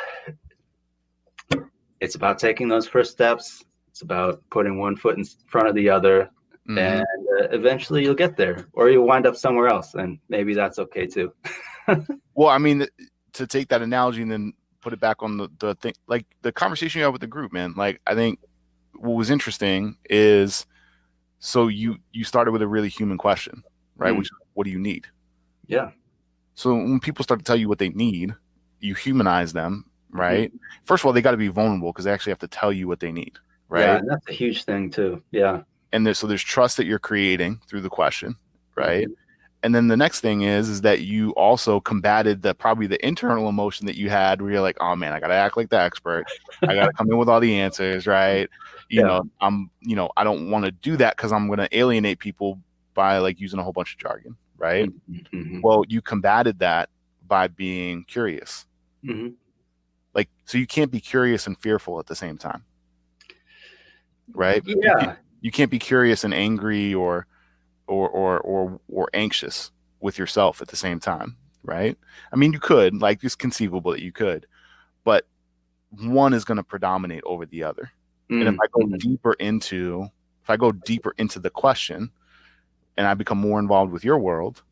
about taking those first steps. It's about putting one foot in front of the other, Mm-hmm. and eventually you'll get there, or you'll wind up somewhere else, and maybe that's okay too. Well, I mean, to take that analogy and then put it back on the thing, like the conversation you had with the group, man. Like, I think what was interesting is, so you started with a really human question, right? Which, what do you need? Yeah. So when people start to tell you what they need, you humanize them, right? First of all, they got to be vulnerable because they actually have to tell you what they need, right? Yeah, and that's a huge thing too. Yeah. And so there's trust that you're creating through the question, right? And then the next thing is that you also combated probably the internal emotion that you had where you're like, oh man, I got to act like the expert. I got to come in with all the answers, right? You know, I don't want to do that because I'm going to alienate people by like using a whole bunch of jargon, right? Well, you combated that by being curious. Like, so you can't be curious and fearful at the same time, right? Yeah. You can't be curious and angry or anxious with yourself at the same time, right? I mean, you could, like, it's conceivable that you could, but one is going to predominate over the other. And if I go deeper into the question and I become more involved with your world,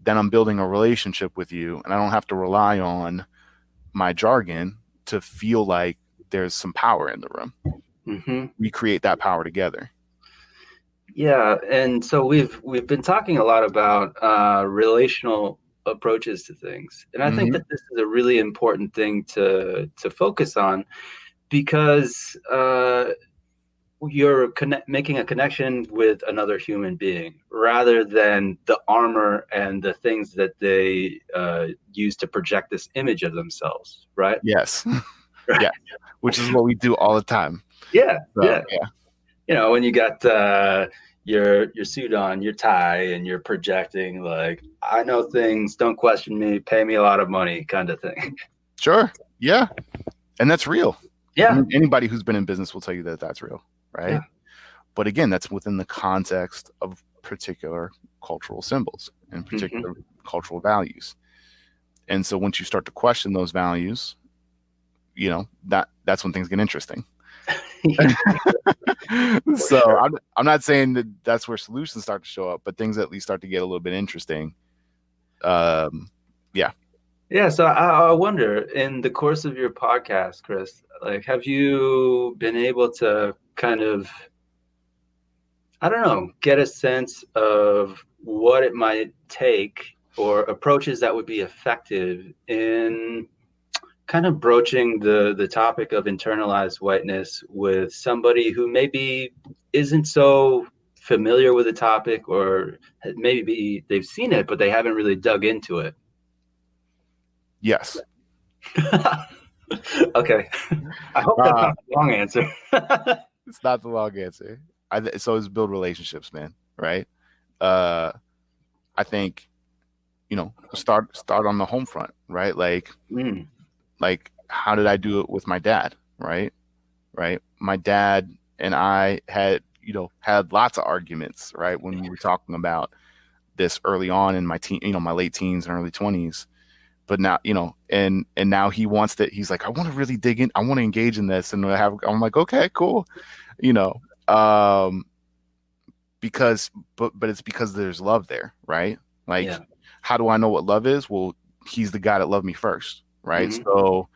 then I'm building a relationship with you, and I don't have to rely on my jargon to feel like there's some power in the room. We create that power together. Yeah, and so we've been talking a lot about relational approaches to things, and I think that this is a really important thing to focus on, because you're making a connection with another human being rather than the armor and the things that they use to project this image of themselves, right? Yes. Yeah, which is what we do all the time. Yeah, so, yeah. You know, when you got your suit on, your tie, and you're projecting like, I know things, don't question me, pay me a lot of money, kind of thing. Sure. Yeah. And that's real. Yeah. I mean, anybody who's been in business will tell you that that's real, right? Yeah. But again, that's within the context of particular cultural symbols and particular cultural values. And so once you start to question those values, you know, that's when things get interesting. So sure. I'm not saying that that's where solutions start to show up, but things at least start to get a little bit interesting. Yeah. So I wonder, in the course of your podcast, Chris, like, have you been able to kind of, I don't know, get a sense of what it might take or approaches that would be effective in kind of broaching the topic of internalized whiteness with somebody who maybe isn't so familiar with the topic, or maybe they've seen it, but they haven't really dug into it? Yes. Okay. I hope that's not the long answer. It's not the long answer. So it's build relationships, man. Right. I think, you know, start on the home front, right? Like how did I do it with my dad? Right. My dad and I had had lots of arguments, right, when we were talking about this early on in my my late teens and early 20s. But now, and now he wants that. He's like, I want to really dig in. I want to engage in this. And I'm like, okay, cool. Because, but it's because there's love there, right? Like, how do I know what love is? Well, he's the guy that loved me first, right? Mm-hmm. So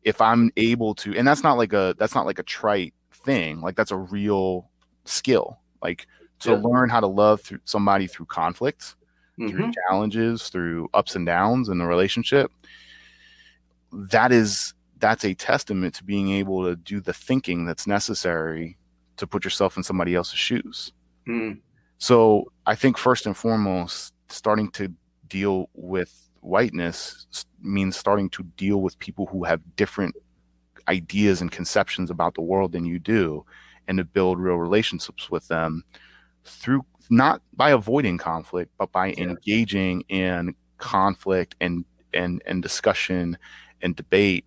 if I'm able to, and that's not like a trite thing, like that's a real skill, like to learn how to love through somebody through conflict, through challenges, through ups and downs in the relationship. That's a testament to being able to do the thinking that's necessary to put yourself in somebody else's shoes. So I think first and foremost, starting to deal with whiteness means starting to deal with people who have different ideas and conceptions about the world than you do, and to build real relationships with them through, not by avoiding conflict, but by engaging in conflict and discussion and debate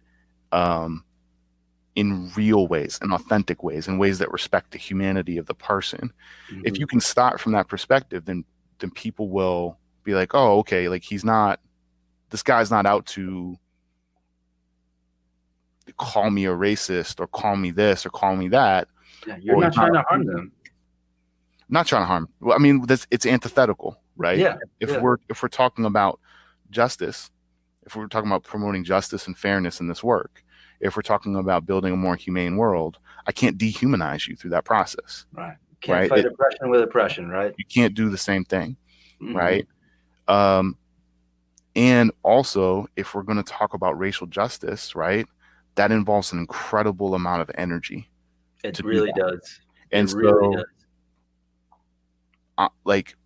in real ways, in authentic ways, in ways that respect the humanity of the person. If you can start from that perspective, then people will be like, oh, okay, like this guy's not out to call me a racist or call me this or call me that. Yeah, you're not trying to harm them. Not trying to harm. Well, I mean, it's antithetical, right? Yeah. If we're talking about justice, if we're talking about promoting justice and fairness in this work, if we're talking about building a more humane world, I can't dehumanize you through that process. Right. Can't fight oppression with oppression, right? You can't do the same thing, right? And also, if we're going to talk about racial justice, right, that involves an incredible amount of energy. It really does. And it really does. Like,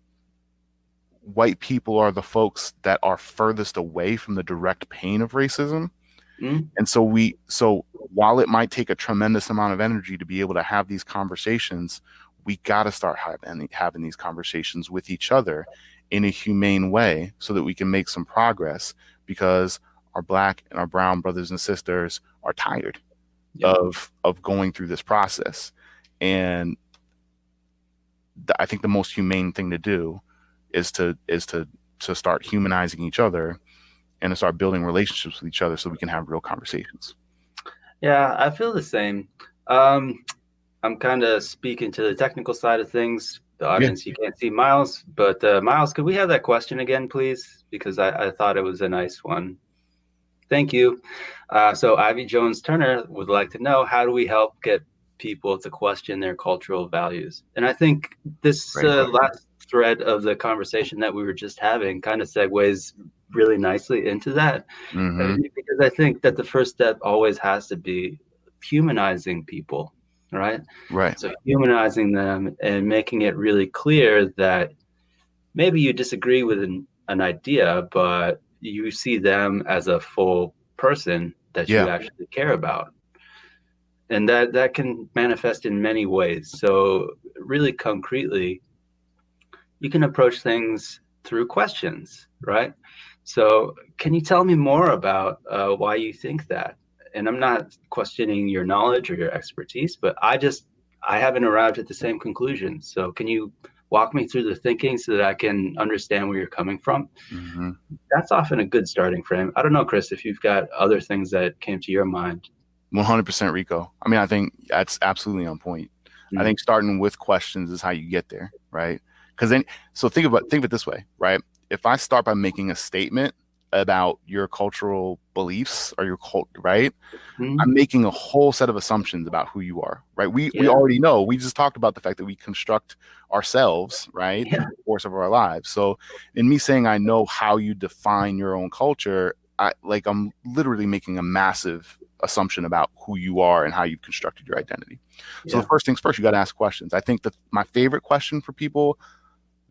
white people are the folks that are furthest away from the direct pain of racism. And so while it might take a tremendous amount of energy to be able to have these conversations, we got to start having these conversations with each other in a humane way so that we can make some progress, because our Black and our brown brothers and sisters are tired of going through this process. And I think the most humane thing to do is to start humanizing each other and to start building relationships with each other so we can have real conversations. Yeah, I feel the same. I'm kind of speaking to the technical side of things. The audience, you can't see Miles, but Miles, could we have that question again, please? Because I thought it was a nice one. Thank you. So Ivy Jones Turner would like to know, how do we help get people to question their cultural values? And I think this last thread of the conversation that we were just having kind of segues really nicely into that. Because I think that the first step always has to be humanizing people, right? So humanizing them and making it really clear that maybe you disagree with an idea, but you see them as a full person that you actually care about. And that can manifest in many ways. So really concretely, you can approach things through questions, right? So can you tell me more about why you think that? And I'm not questioning your knowledge or your expertise, but I haven't arrived at the same conclusion. So can you walk me through the thinking so that I can understand where you're coming from? That's often a good starting frame. I don't know, Chris, if you've got other things that came to your mind. 100% Rico. I mean, I think that's absolutely on point. I think starting with questions is how you get there, right? Because then, so think of it this way, right? If I start by making a statement about your cultural beliefs or your cult, right? I'm making a whole set of assumptions about who you are, right? We already know. We just talked about the fact that we construct ourselves, right, through the course of our lives. So in me saying I know how you define your own culture, I'm literally making a massive assumption about who you are and how you've constructed your identity. So the first things first, you got to ask questions. I think that my favorite question for people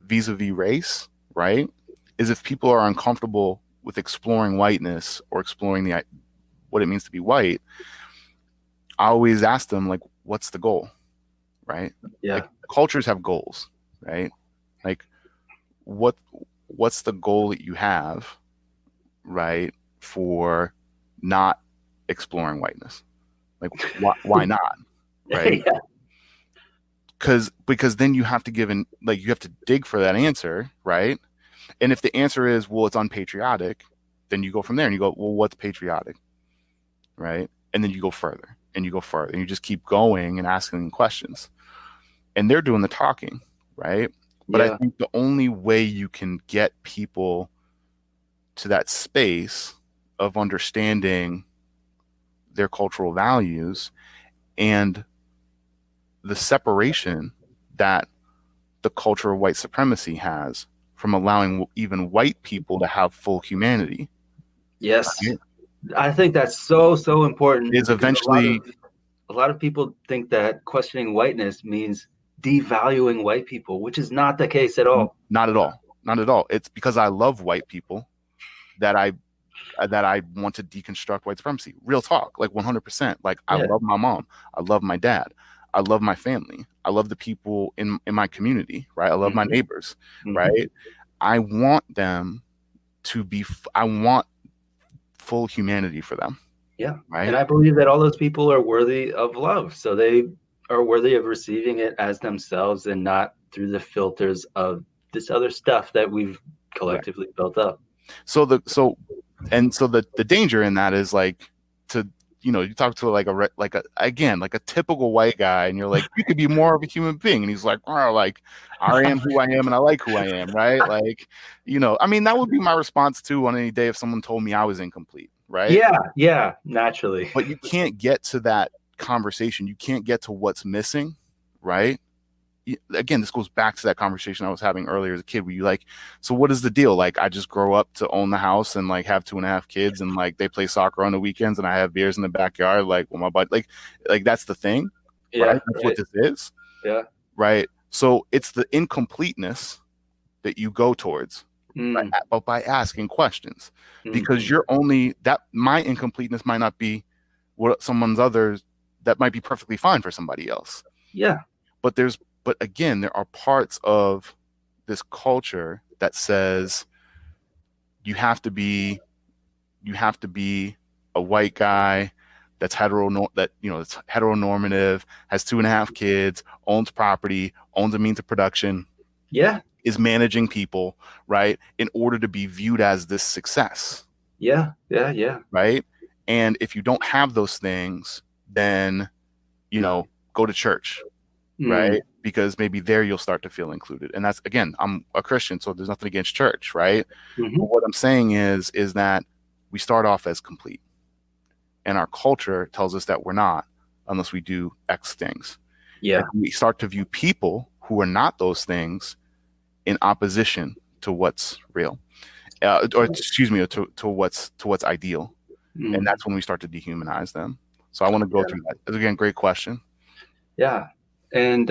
vis-a-vis race, right, is if people are uncomfortable with exploring whiteness or exploring what it means to be white, I always ask them, like, what's the goal, right? Like, cultures have goals, right? Like, what's the goal that you have, right, for not exploring whiteness? Like, why not, right? because then you have to you have to dig for that answer, right? And if the answer is, well, it's unpatriotic, then you go from there and you go, well, what's patriotic, right? And then you go further and you go further and you just keep going and asking questions, and they're doing the talking, right? But I think the only way you can get people to that space of understanding their cultural values and the separation that the culture of white supremacy has from allowing even white people to have full humanity. Yes. Right? I think that's so important. Is eventually a lot of people think that questioning whiteness means devaluing white people, which is not the case at all. Not at all. Not at all. It's because I love white people that I want to deconstruct white supremacy. Real talk, like 100%. Like I love my mom. I love my dad. I love my family. I love the people in my community, right? I love my neighbors, right? I want them to be, I want full humanity for them. Yeah. Right. And I believe that all those people are worthy of love. So they are worthy of receiving it as themselves and not through the filters of this other stuff that we've collectively built up. So the danger in that is like you talk to a typical white guy and you're like, you could be more of a human being, and he's like, oh, like I am who I am and I like who I am, right? Like, I mean, that would be my response too on any day if someone told me I was incomplete, right? Yeah, naturally. But you can't get to that conversation. You can't get to what's missing, right? Again, this goes back to that conversation I was having earlier as a kid, where you like, so what is the deal? Like, I just grow up to own the house and like have 2.5 kids, and like they play soccer on the weekends, and I have beers in the backyard, like with my buddy, like that's the thing, right? That's what this is, right? So it's the incompleteness that you go towards, but by asking questions, because you're only that my incompleteness might not be what someone's others that might be perfectly fine for somebody else. Yeah, but again, there are parts of this culture that says you have to be a white guy that's that's heteronormative, has 2.5 kids, owns property, owns a means of production, is managing people, right, in order to be viewed as this success. Yeah. Right. And if you don't have those things, then go to church, right? Because maybe there you'll start to feel included. And that's, again, I'm a Christian, so there's nothing against church, right? But what I'm saying is that we start off as complete, and our culture tells us that we're not unless we do X things. Yeah. And we start to view people who are not those things in opposition to what's real, or excuse me, to what's ideal. And that's when we start to dehumanize them. So I want to go through that. Again, great question. Yeah. And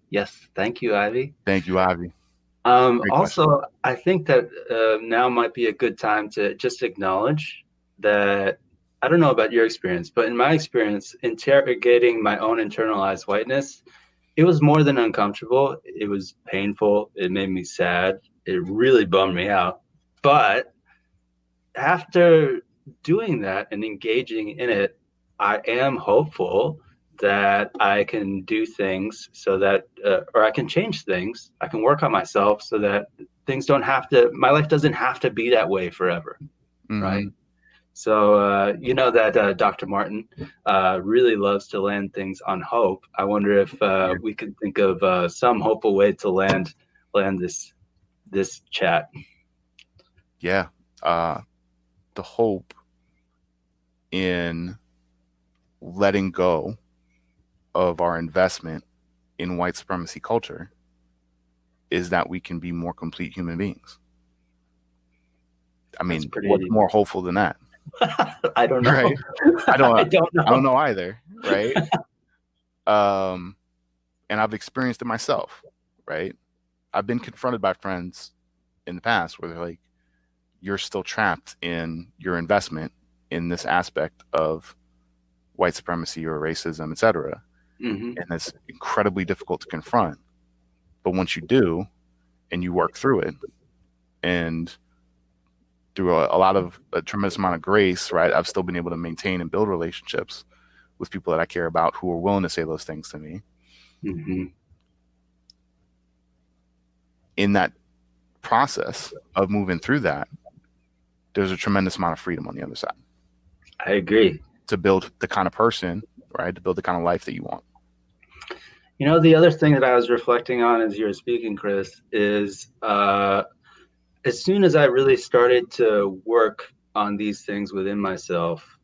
yes, thank you, Ivy. Thank you, Ivy. Also, I think that now might be a good time to just acknowledge that, I don't know about your experience, but in my experience, interrogating my own internalized whiteness, it was more than uncomfortable. It was painful. It made me sad. It really bummed me out. But after doing that and engaging in it, I am hopeful that I can do things so that, or I can change things. I can work on myself so that my life doesn't have to be that way forever. Right. So, that Dr. Martin really loves to land things on hope. I wonder if we could think of some hopeful way to land this chat. Yeah. The hope in letting go of our investment in white supremacy culture is that we can be more complete human beings. I mean, what's more hopeful than that? I don't know. Right? I don't know. I don't know either. Right. And I've experienced it myself. Right. I've been confronted by friends in the past where they're like, you're still trapped in your investment in this aspect of white supremacy or racism, etc. And it's incredibly difficult to confront. But once you do, and you work through it, and through a tremendous amount of grace, right, I've still been able to maintain and build relationships with people that I care about who are willing to say those things to me. Mm-hmm. In that process of moving through that, there's a tremendous amount of freedom on the other side. I agree. To build the kind of person, right? To build the kind of life that you want. You know, the other thing that I was reflecting on as you were speaking, Chris, is as soon as I really started to work on these things within myself,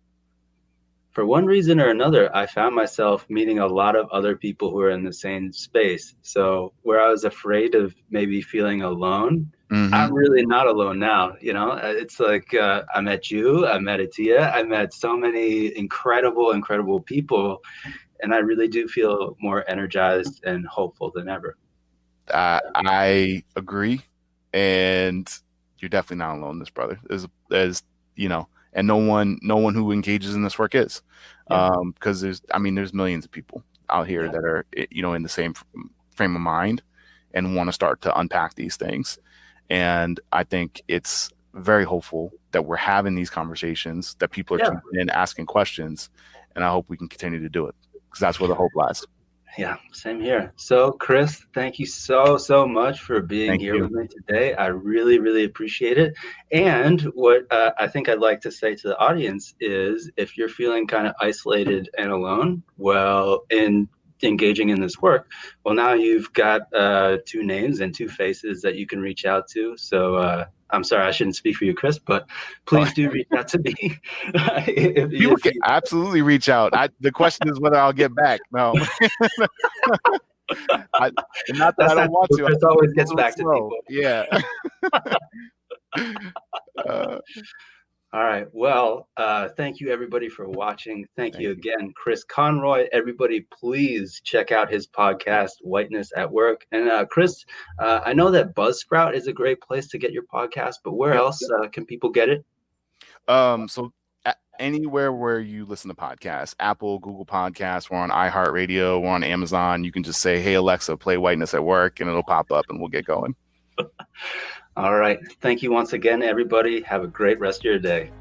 for one reason or another, I found myself meeting a lot of other people who are in the same space. So where I was afraid of maybe feeling alone, I'm really not alone now. You know, it's like I met you, I met Atia, I met so many incredible people. And I really do feel more energized and hopeful than ever. I agree. And you're definitely not alone, this brother. There's you know, and no one who engages in this work is, because there's millions of people out here that are, you know, in the same frame of mind and want to start to unpack these things. And I think it's very hopeful that we're having these conversations, that people are tuning in, asking questions, and I hope we can continue to do it, because that's where the hope lies. Yeah, same here. So, Chris, thank you so much for being here with me today. I really appreciate it. And what I think I'd like to say to the audience is, if you're feeling kind of isolated and alone, well, in engaging in this work, well, now you've got 2 names and 2 faces that you can reach out to. So I'm sorry, I shouldn't speak for you, Chris, but please do reach out to me. People can absolutely reach out. The question is whether I'll get back. No. Not that I don't want to. Chris always gets back to people. Yeah. All right. Well, thank you, everybody, for watching. Thank you again, Chris Conroy. Everybody, please check out his podcast, Whiteness at Work. And Chris, I know that Buzzsprout is a great place to get your podcast, but where else can people get it? So anywhere where you listen to podcasts, Apple, Google Podcasts, we're on iHeartRadio, we're on Amazon. You can just say, "Hey, Alexa, play Whiteness at Work," and it'll pop up and we'll get going. All right. Thank you once again, everybody. Have a great rest of your day.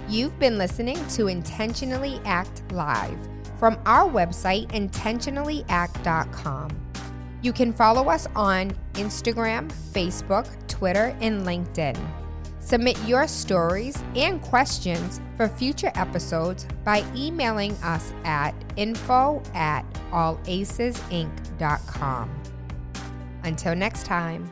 You've been listening to Intentionally Act Live from our website, intentionallyact.com. You can follow us on Instagram, Facebook, Twitter, and LinkedIn. Submit your stories and questions for future episodes by emailing us at info@allacesinc.com. Until next time.